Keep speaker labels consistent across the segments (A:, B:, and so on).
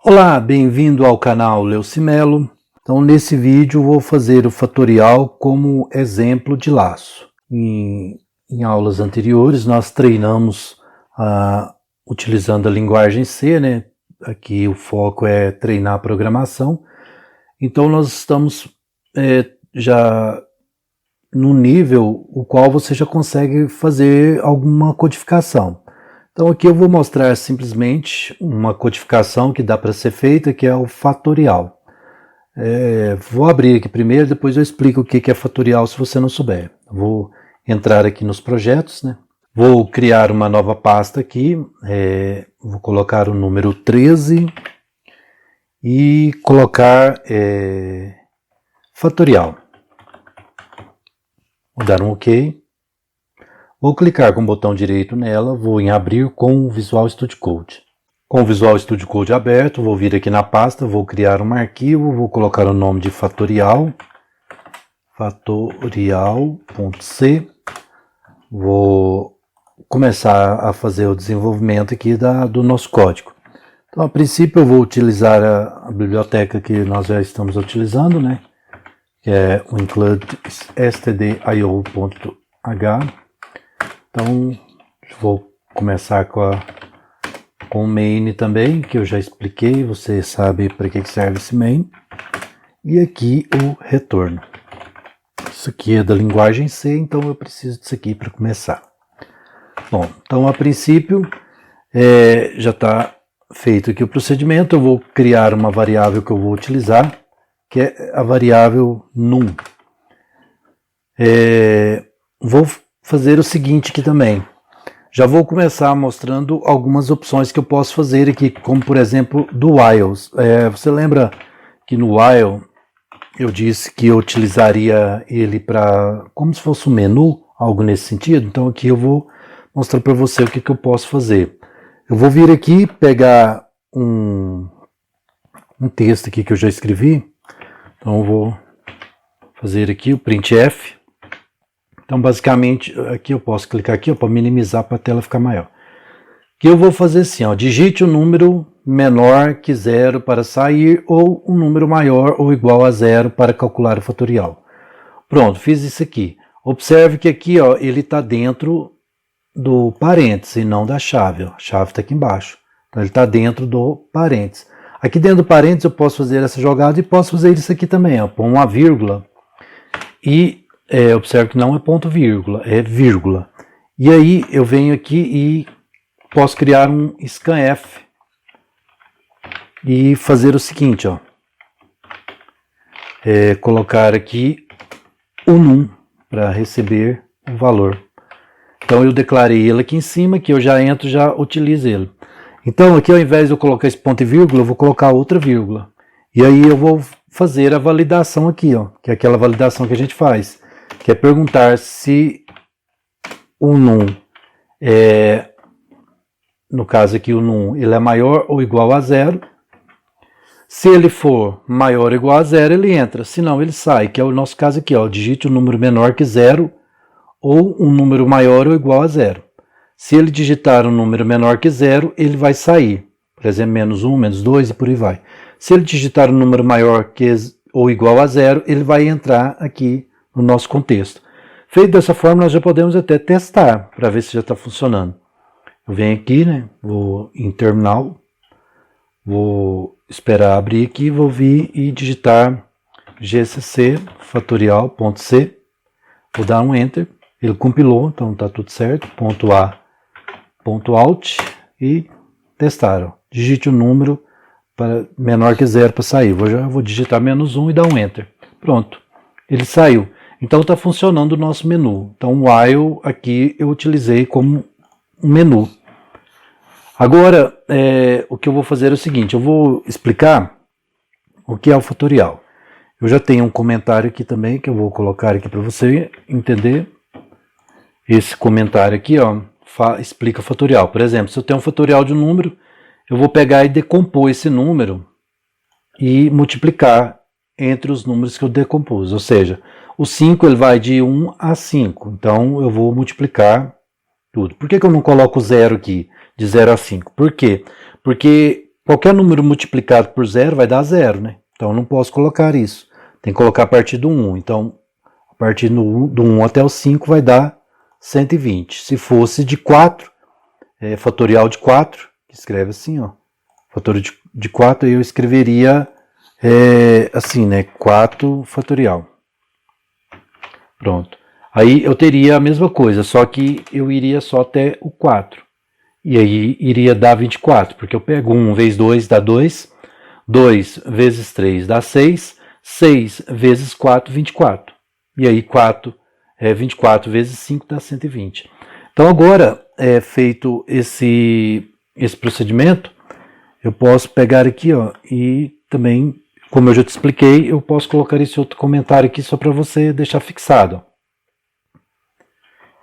A: Olá, bem-vindo ao canal Leucimelo. Então, nesse vídeo vou fazer o fatorial como exemplo de laço. Em aulas anteriores nós treinamos utilizando a linguagem C, né? Aqui o foco é treinar a programação. Então nós estamos já no nível o qual você já consegue fazer alguma codificação. Então aqui eu vou mostrar simplesmente uma codificação que dá para ser feita, que é o fatorial. Vou abrir aqui primeiro, depois eu explico o que é fatorial se você não souber. Vou entrar aqui nos projetos, né? Vou criar uma nova pasta aqui, vou colocar o número 13 e colocar fatorial. Vou dar um OK. Vou clicar com o botão direito nela, vou em abrir com o Visual Studio Code. Com o Visual Studio Code aberto, vou vir aqui na pasta, vou criar um arquivo, vou colocar o nome de fatorial, fatorial.c. Vou começar a fazer o desenvolvimento aqui do nosso código. Então, a princípio, eu vou utilizar a biblioteca que nós já estamos utilizando, né? Que é o include stdio.h. Então, vou começar com o main também, que eu já expliquei, você sabe para que serve esse main. E aqui o retorno. Isso aqui é da linguagem C, então eu preciso disso aqui para começar. Bom, então a princípio já está feito aqui o procedimento. Eu vou criar uma variável que eu vou utilizar, que é a variável num. Vou fazer o seguinte aqui também. Já vou começar mostrando algumas opções que eu posso fazer aqui, como por exemplo do while. Você lembra que no while eu disse que eu utilizaria ele para como se fosse um menu, algo nesse sentido? Então aqui eu vou mostrar para você o que eu posso fazer. Eu vou vir aqui, pegar um texto aqui que eu já escrevi. Então eu vou fazer aqui o printf. Então basicamente aqui eu posso clicar aqui para minimizar para a tela ficar maior. Que eu vou fazer assim, ó, digite um número menor que 0 para sair ou um número maior ou igual a 0 para calcular o fatorial. Pronto, fiz isso aqui. Observe que aqui, ó, ele está dentro do parênteses e não da chave. Ó. A chave está aqui embaixo. Então ele está dentro do parênteses. Aqui dentro do parênteses eu posso fazer essa jogada e posso fazer isso aqui também. Ó, pôr uma vírgula e observe que não é ponto vírgula, é vírgula. E aí eu venho aqui e posso criar um scanf e fazer o seguinte, ó, colocar aqui o num para receber o valor. Então eu declarei ele aqui em cima, que eu já entro, já utilizo ele. Então aqui ao invés de eu colocar esse ponto e vírgula, eu vou colocar outra vírgula. E aí eu vou fazer a validação aqui, ó, que é aquela validação que a gente faz, que é perguntar se o num no caso aqui o num, ele é maior ou igual a 0. Se ele for maior ou igual a 0, ele entra, se não ele sai, que é o nosso caso aqui, ó, digite um número menor que 0 ou um número maior ou igual a 0. Se ele digitar um número menor que 0, ele vai sair, por exemplo, menos 1, menos 2 e por aí vai. Se ele digitar um número maior que ou igual a 0, ele vai entrar aqui no nosso contexto. Feito dessa forma, nós já podemos até testar para ver se já está funcionando. Eu venho aqui, né? Vou em terminal, vou esperar abrir aqui, vou vir e digitar gcc fatorial.c, vou dar um enter, ele compilou, então está tudo certo, ponto A, ponto alt e testar. Ó. Digite o número para menor que 0 para sair. Já vou digitar menos 1 e dar um enter. Pronto, ele saiu. Então está funcionando o nosso menu. Então o while aqui eu utilizei como um menu. Agora o que eu vou fazer é o seguinte, eu vou explicar o que é o fatorial. Eu já tenho um comentário aqui também que eu vou colocar aqui para você entender. Esse comentário aqui, ó, explica fatorial. Por exemplo, se eu tenho um fatorial de um número, eu vou pegar e decompor esse número e multiplicar entre os números que eu decompus. Ou seja, o 5 ele vai de 1 a 5. Então eu vou multiplicar tudo. Por que eu não coloco 0 aqui, de 0 a 5? Por quê? Porque qualquer número multiplicado por 0 vai dar 0, né? Então eu não posso colocar isso. Tem que colocar a partir do 1. Então, a partir do 1 até o 5 vai dar 120. Se fosse de 4, fatorial de 4, escreve assim, ó. Fatorial de 4, eu escreveria assim, né? 4 fatorial. Pronto. Aí eu teria a mesma coisa, só que eu iria só até o 4. E aí iria dar 24, porque eu pego 1 vezes 2 dá 2, 2 vezes 3 dá 6, 6 vezes 4, 24. E aí 24 vezes 5 dá 120. Então agora, feito esse procedimento, eu posso pegar aqui, ó, e também, como eu já te expliquei, eu posso colocar esse outro comentário aqui só para você deixar fixado. Ó,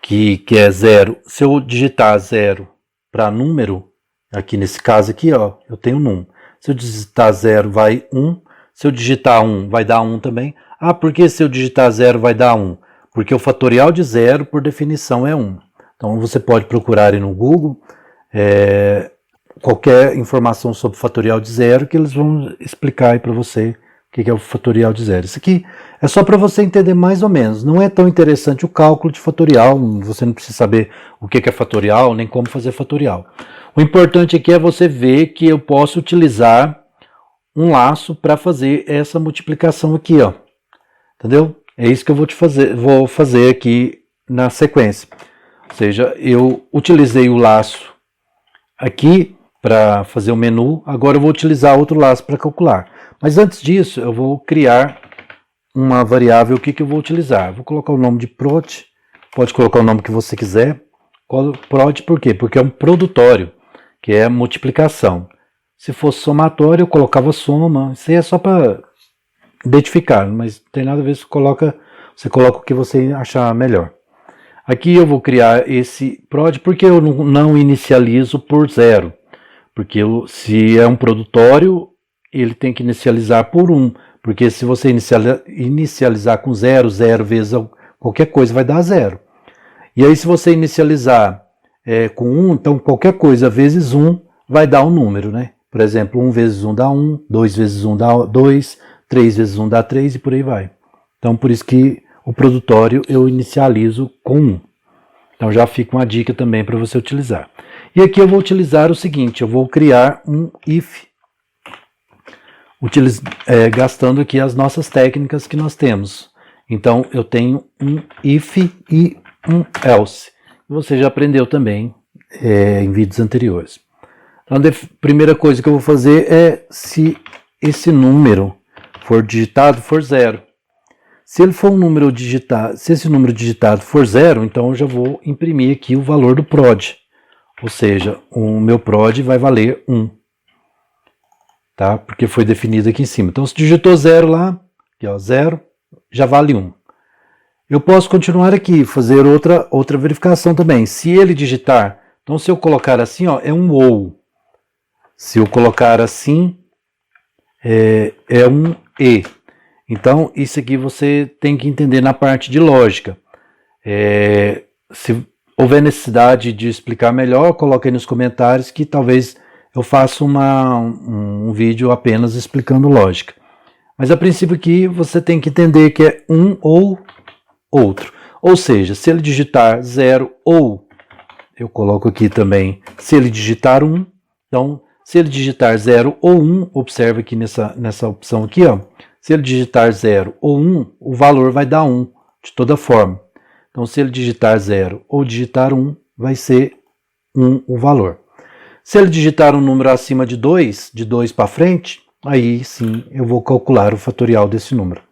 A: que é 0. Se eu digitar 0 para número, aqui nesse caso aqui, ó, eu tenho num. Se eu digitar 0 vai 1. Se eu digitar 1 vai dar 1 também. Ah, por que se eu digitar 0 vai dar 1? Porque o fatorial de 0, por definição, é 1. Então você pode procurar aí no Google qualquer informação sobre o fatorial de 0, que eles vão explicar aí para você o que é o fatorial de 0. Isso aqui é só para você entender mais ou menos. Não é tão interessante o cálculo de fatorial, você não precisa saber o que é fatorial, nem como fazer fatorial. O importante aqui é você ver que eu posso utilizar um laço para fazer essa multiplicação aqui, ó. Entendeu? É isso que eu vou fazer aqui na sequência. Ou seja, eu utilizei o laço aqui para fazer o menu, agora eu vou utilizar outro laço para calcular. Mas antes disso, eu vou criar uma variável que eu vou utilizar. Vou colocar o nome de prod, pode colocar o nome que você quiser. Prod por quê? Porque é um produtório, que é multiplicação. Se fosse somatório, eu colocava soma. Isso aí é só para identificar, mas não tem nada a ver se você coloca o que você achar melhor. Aqui eu vou criar esse prod, porque eu não inicializo por 0. Porque se é um produtório, ele tem que inicializar por 1. Porque se você inicializar com 0, 0 vezes qualquer coisa vai dar 0. E aí se você inicializar com 1, então qualquer coisa vezes 1 vai dar um número, né? Por exemplo, 1 vezes 1 dá 1, 2 vezes 1 dá 2, 3 vezes 1 dá 3 e por aí vai. Então por isso que o produtório eu inicializo com 1. Então já fica uma dica também para você utilizar. E aqui eu vou utilizar o seguinte, eu vou criar um if, gastando aqui as nossas técnicas que nós temos. Então eu tenho um if e um else. Você já aprendeu também em vídeos anteriores. Então a primeira coisa que eu vou fazer é se esse número for digitado for 0. Se ele for um número digitado, se esse número digitado for 0, então eu já vou imprimir aqui o valor do prod. Ou seja, o meu prod vai valer 1. Tá? Porque foi definido aqui em cima. Então se digitou 0 lá, aqui ó, 0, já vale 1. Eu posso continuar aqui, fazer outra verificação também. Se ele digitar, então se eu colocar assim, ó, é um ou. Se eu colocar assim, é um e. Então, isso aqui você tem que entender na parte de lógica. Se houver necessidade de explicar melhor, coloque aí nos comentários que talvez eu faça um vídeo apenas explicando lógica. Mas a princípio aqui você tem que entender que é um ou outro. Ou seja, se ele digitar 0 ou, eu coloco aqui também, se ele digitar 1, então, se ele digitar 0 ou 1, observe aqui nessa opção aqui, ó, se ele digitar 0 ou 1, o valor vai dar 1, de toda forma. Então, se ele digitar 0 ou digitar 1, vai ser 1 o valor. Se ele digitar um número acima de 2 para frente, aí sim eu vou calcular o fatorial desse número.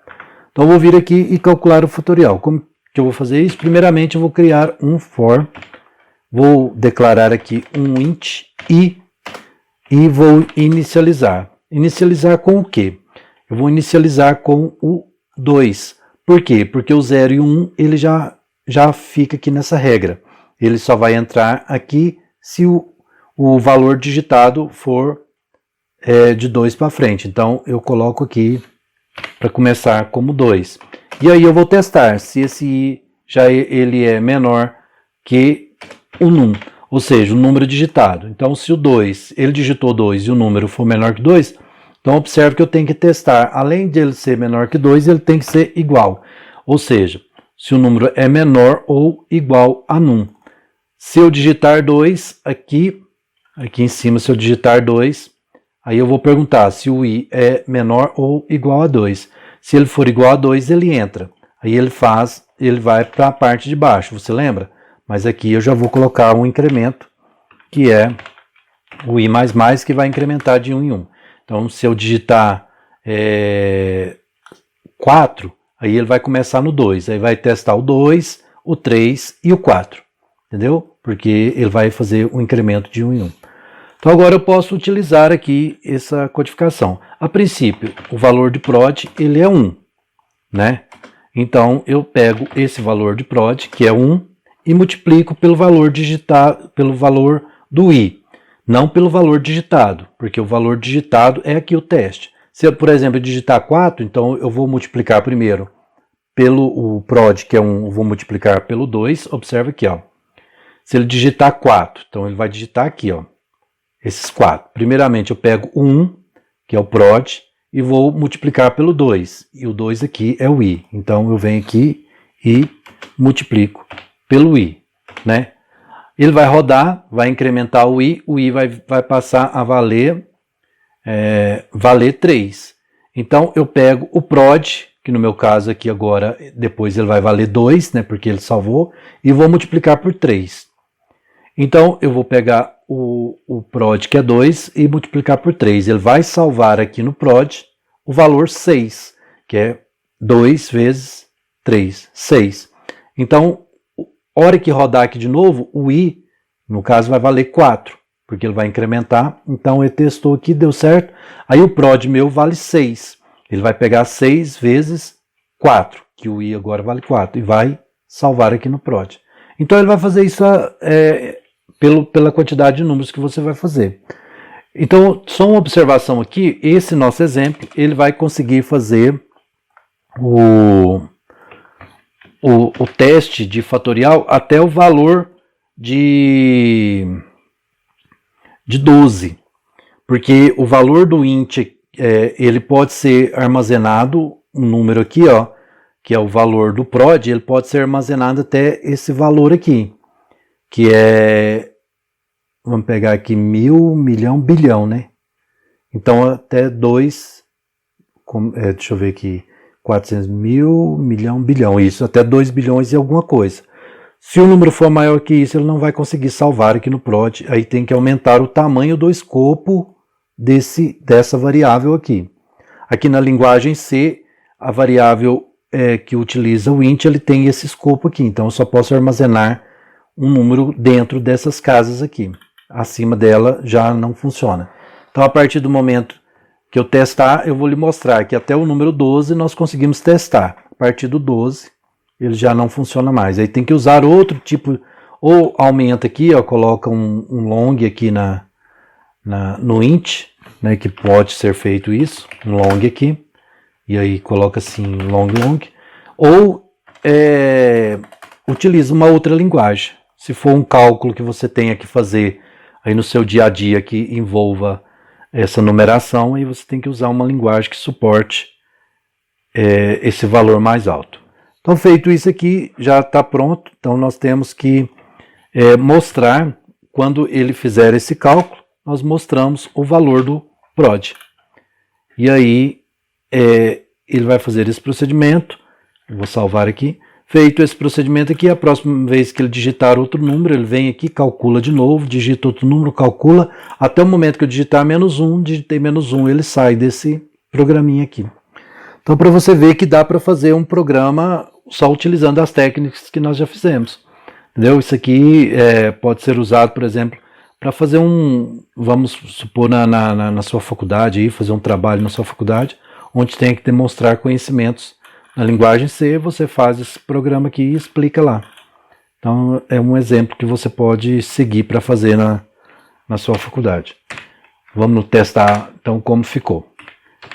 A: Então, eu vou vir aqui e calcular o fatorial. Como que eu vou fazer isso? Primeiramente, eu vou criar um for, vou declarar aqui um int e vou inicializar. Inicializar com o quê? Eu vou inicializar com o 2. Por quê? Porque o 0 e o 1 ele já fica aqui nessa regra. Ele só vai entrar aqui se o valor digitado for de 2 para frente. Então eu coloco aqui para começar como 2. E aí eu vou testar se esse i ele é menor que o num. ou seja, o número digitado. Então, se o 2, ele digitou 2 e o número for menor que 2, então observe que eu tenho que testar, além de ele ser menor que 2, ele tem que ser igual. Ou seja, se o número é menor ou igual a num. Se eu digitar 2 aqui em cima, se eu digitar 2, aí eu vou perguntar se o i é menor ou igual a 2. Se ele for igual a 2, ele entra. Aí ele vai para a parte de baixo, você lembra? Mas aqui eu já vou colocar um incremento, que é o i++, que vai incrementar de 1 em 1. Então, se eu digitar 4, aí ele vai começar no 2. Aí vai testar o 2, o 3 e o 4. Entendeu? Porque ele vai fazer um incremento de 1 em 1. Então, agora eu posso utilizar aqui essa codificação. A princípio, o valor de prod ele é 1, né? Então, eu pego esse valor de prod, que é 1, e multiplico pelo valor digitado, pelo valor do i, não pelo valor digitado, porque o valor digitado é aqui o teste. Se eu, por exemplo, digitar 4, então eu vou multiplicar primeiro pelo o prod, que é 1, eu vou multiplicar pelo 2, observa aqui, ó. Se ele digitar 4, então ele vai digitar aqui, ó, esses 4. Primeiramente eu pego o 1, que é o prod, e vou multiplicar pelo 2, e o 2 aqui é o i. Então eu venho aqui e multiplico pelo i, né? Ele vai rodar, vai incrementar o i vai passar a valer 3. Então eu pego o prod, que no meu caso aqui agora, depois ele vai valer 2, né, porque ele salvou, e vou multiplicar por 3. Então eu vou pegar o prod, que é 2, e multiplicar por 3. Ele vai salvar aqui no prod o valor 6, que é 2 vezes 3, 6. Então, hora que rodar aqui de novo, o i, no caso, vai valer 4, porque ele vai incrementar. Então, ele testou aqui, deu certo. Aí o prod meu vale 6. Ele vai pegar 6 vezes 4, que o i agora vale 4, e vai salvar aqui no prod. Então, ele vai fazer isso pela quantidade de números que você vai fazer. Então, só uma observação aqui, esse nosso exemplo, ele vai conseguir fazer o teste de fatorial até o valor de 12, porque o valor do int, ele pode ser armazenado, um número aqui, ó, que é o valor do prod, ele pode ser armazenado até esse valor aqui, que é, vamos pegar aqui 1000, milhão, bilhão, né? Então até 2, deixa eu ver aqui, 400 mil, milhão, bilhão, isso, até 2 bilhões e alguma coisa. Se o número for maior que isso, ele não vai conseguir salvar aqui no prod, aí tem que aumentar o tamanho do escopo dessa variável aqui. Aqui na linguagem C, a variável que utiliza o int, ele tem esse escopo aqui, então eu só posso armazenar um número dentro dessas casas aqui. Acima dela já não funciona. Então, a partir do momento que eu testar, eu vou lhe mostrar que até o número 12 nós conseguimos testar. A partir do 12, ele já não funciona mais. Aí tem que usar outro tipo, ou aumenta aqui, ó, coloca um long aqui no int, né, que pode ser feito isso, um long aqui, e aí coloca assim, long, ou utiliza uma outra linguagem. Se for um cálculo que você tenha que fazer aí no seu dia a dia que envolva essa numeração, aí você tem que usar uma linguagem que suporte esse valor mais alto. Então, feito isso aqui, já está pronto. Então, nós temos que mostrar, quando ele fizer esse cálculo, nós mostramos o valor do prod. E aí, ele vai fazer esse procedimento. Eu vou salvar aqui. Feito esse procedimento aqui, a próxima vez que ele digitar outro número, ele vem aqui, calcula de novo, digita outro número, calcula, até o momento que eu digitar -1, digitei -1, ele sai desse programinha aqui. Então, para você ver que dá para fazer um programa só utilizando as técnicas que nós já fizemos. Entendeu? Isso aqui pode ser usado, por exemplo, para fazer vamos supor, na sua faculdade, aí, fazer um trabalho na sua faculdade, onde tem que demonstrar conhecimentos na linguagem C, você faz esse programa aqui e explica lá. Então, é um exemplo que você pode seguir para fazer na sua faculdade. Vamos testar, então, como ficou.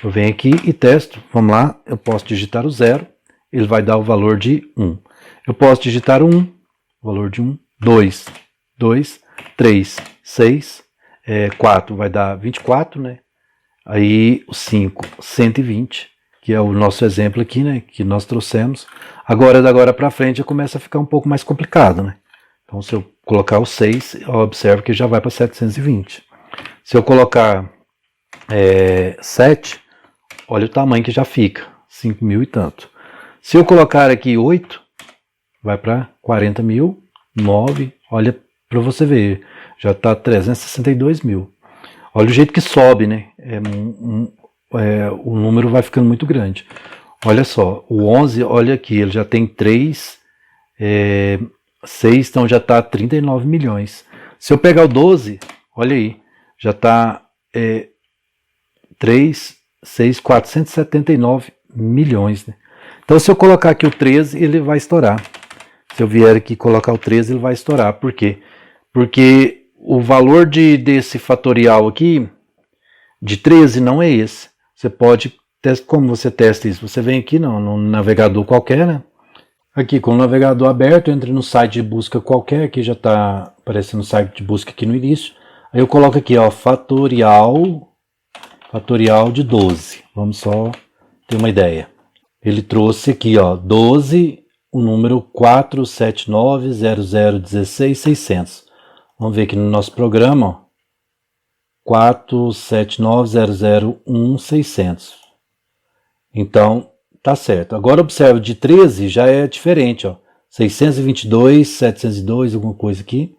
A: Eu venho aqui e testo. Vamos lá, eu posso digitar o 0, ele vai dar o valor de 1. Eu posso digitar 1, valor de 1, 2, 3, 6, 4 vai dar 24, né? Aí o 5, 120, que é o nosso exemplo aqui, né? Que nós trouxemos. Agora, da agora para frente, já começa a ficar um pouco mais complicado, né? Então, se eu colocar o 6, observe que já vai para 720. Se eu colocar 7, olha o tamanho que já fica, 5 mil e tanto. Se eu colocar aqui 8, vai para 40 mil, 9, olha para você ver, já está 362 mil. Olha o jeito que sobe, né? O número vai ficando muito grande. Olha só, o 11, olha aqui, ele já tem 3, 6, então já está 39 milhões. Se eu pegar o 12, olha aí, já está 3, 6, 479 milhões. Né? Então se eu colocar aqui o 13, ele vai estourar. Se eu vier aqui colocar o 13, ele vai estourar. Por quê? Porque o valor desse fatorial aqui, de 13, não é esse. Você pode, como você testa isso? Você vem aqui no navegador qualquer, né? Aqui com o navegador aberto, entre no site de busca qualquer, aqui já está aparecendo o site de busca aqui no início. Aí eu coloco aqui, ó, fatorial de 12. Vamos só ter uma ideia. Ele trouxe aqui, ó, 12, o número 4790016,600. Vamos ver aqui no nosso programa, ó. 479001600. Então, tá certo. Agora observe, de 13 já é diferente, ó. 622, 702, alguma coisa aqui.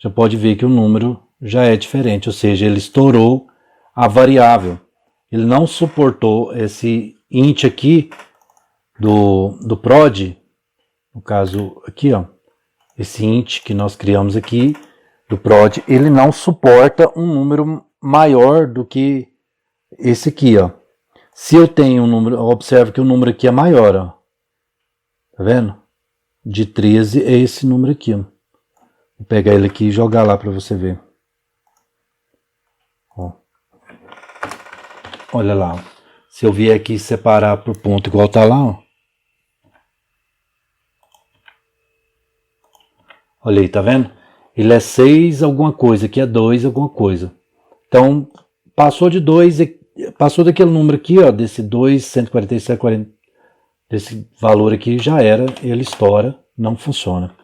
A: Já pode ver que o número já é diferente, ou seja, ele estourou a variável. Ele não suportou esse int aqui do prod, no caso aqui, ó. Esse int que nós criamos aqui do prod, ele não suporta um número maior do que esse aqui, ó. Se eu tenho um número, observe que o número aqui é maior, ó. Tá vendo? De 13 é esse número aqui, ó. Vou pegar ele aqui e jogar lá para você ver. Ó. Olha lá, ó. Se eu vier aqui separar por ponto igual tá lá, ó. Olha aí, tá vendo? Ele é 6 alguma coisa, aqui é 2 alguma coisa. Então, passou de 2, passou daquele número aqui, ó, desse 2, 147, 40, desse valor aqui já era, ele estoura, não funciona.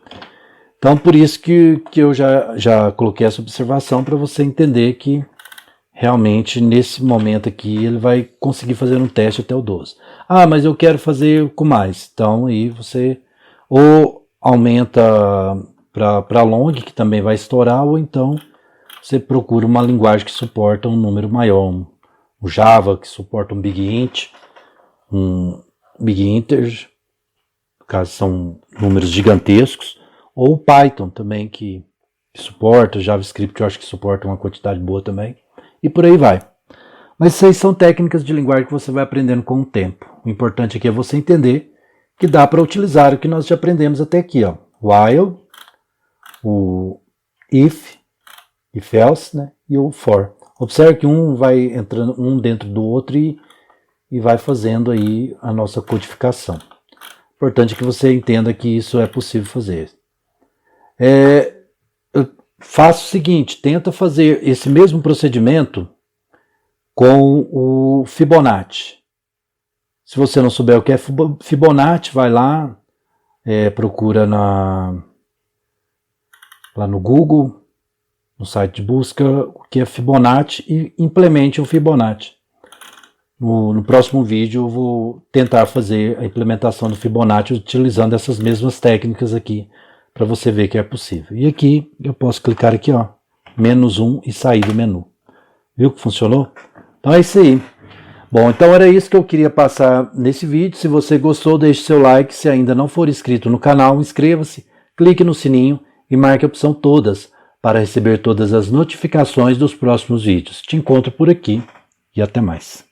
A: Então, por isso que eu já coloquei essa observação para você entender que realmente nesse momento aqui ele vai conseguir fazer um teste até o 12. Ah, mas eu quero fazer com mais. Então, aí você ou aumenta para long, que também vai estourar, ou então você procura uma linguagem que suporta um número maior, um Java que suporta um Big Int, um Big Integer, no caso são números gigantescos, ou o Python também que suporta, JavaScript eu acho que suporta uma quantidade boa também, e por aí vai. Mas isso aí são técnicas de linguagem que você vai aprendendo com o tempo. O importante aqui é você entender que dá para utilizar o que nós já aprendemos até aqui, ó. While, o if else, né, e o for. Observe que um vai entrando um dentro do outro e vai fazendo aí a nossa codificação. Importante que você entenda que isso é possível fazer. Faça o seguinte, tenta fazer esse mesmo procedimento com o Fibonacci. Se você não souber o que é Fibonacci, vai lá, procura lá no Google, no site de busca, o que é Fibonacci e implemente o Fibonacci. No próximo vídeo eu vou tentar fazer a implementação do Fibonacci utilizando essas mesmas técnicas aqui, para você ver que é possível. E aqui eu posso clicar aqui, ó, -1 e sair do menu. Viu que funcionou? Então é isso aí. Bom, então era isso que eu queria passar nesse vídeo. Se você gostou, deixe seu like. Se ainda não for inscrito no canal, inscreva-se, clique no sininho e marque a opção todas para receber todas as notificações dos próximos vídeos. Te encontro por aqui e até mais.